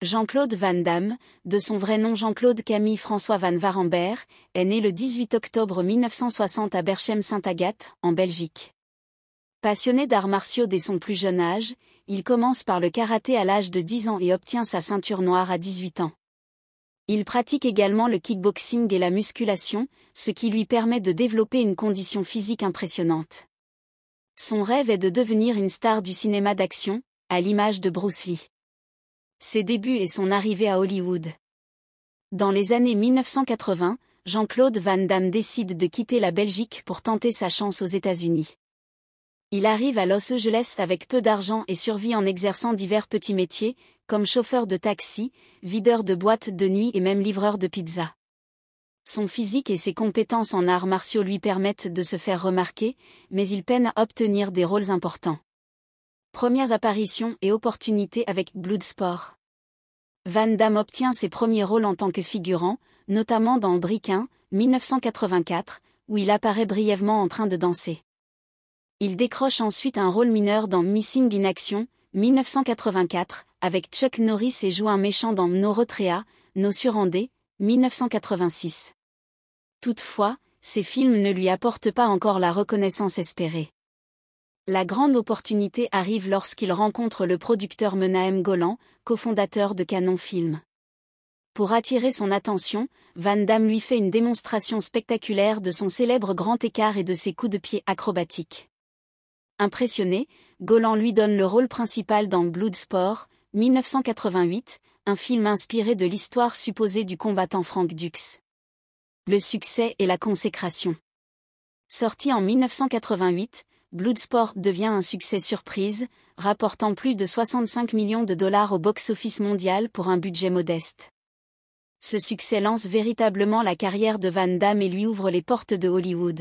Jean-Claude Van Damme, de son vrai nom Jean-Claude Camille François Van Waremberg, est né le 18 octobre 1960 à Berchem-Saint-Agathe, en Belgique. Passionné d'arts martiaux dès son plus jeune âge, il commence par le karaté à l'âge de 10 ans et obtient sa ceinture noire à 18 ans. Il pratique également le kickboxing et la musculation, ce qui lui permet de développer une condition physique impressionnante. Son rêve est de devenir une star du cinéma d'action, à l'image de Bruce Lee. Ses débuts et son arrivée à Hollywood. Dans les années 1980, Jean-Claude Van Damme décide de quitter la Belgique pour tenter sa chance aux États-Unis. Il arrive à Los Angeles avec peu d'argent et survit en exerçant divers petits métiers, comme chauffeur de taxi, videur de boîtes de nuit et même livreur de pizza. Son physique et ses compétences en arts martiaux lui permettent de se faire remarquer, mais il peine à obtenir des rôles importants. Premières apparitions et opportunités avec Bloodsport. Van Damme obtient ses premiers rôles en tant que figurant, notamment dans Brick 1984, où il apparaît brièvement en train de danser. Il décroche ensuite un rôle mineur dans Missing in Action, 1984, avec Chuck Norris et joue un méchant dans No Retrea, No Surrender, 1986. Toutefois, ces films ne lui apportent pas encore la reconnaissance espérée. La grande opportunité arrive lorsqu'il rencontre le producteur Menahem Golan, cofondateur de Canon Film. Pour attirer son attention, Van Damme lui fait une démonstration spectaculaire de son célèbre grand écart et de ses coups de pied acrobatiques. Impressionné, Golan lui donne le rôle principal dans Bloodsport, 1988, un film inspiré de l'histoire supposée du combattant Frank Dux. Le succès et la consécration. Sorti en 1988, Bloodsport devient un succès surprise, rapportant plus de 65 millions de dollars au box-office mondial pour un budget modeste. Ce succès lance véritablement la carrière de Van Damme et lui ouvre les portes de Hollywood.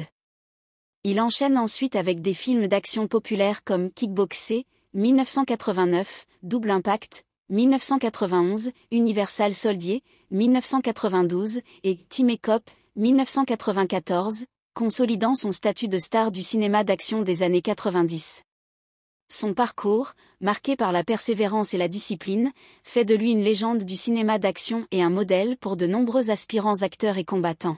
Il enchaîne ensuite avec des films d'action populaires comme Kickboxer, 1989, Double Impact, 1991, Universal Soldier, 1992, et Time Cop, 1994, consolidant son statut de star du cinéma d'action des années 90. Son parcours, marqué par la persévérance et la discipline, fait de lui une légende du cinéma d'action et un modèle pour de nombreux aspirants acteurs et combattants.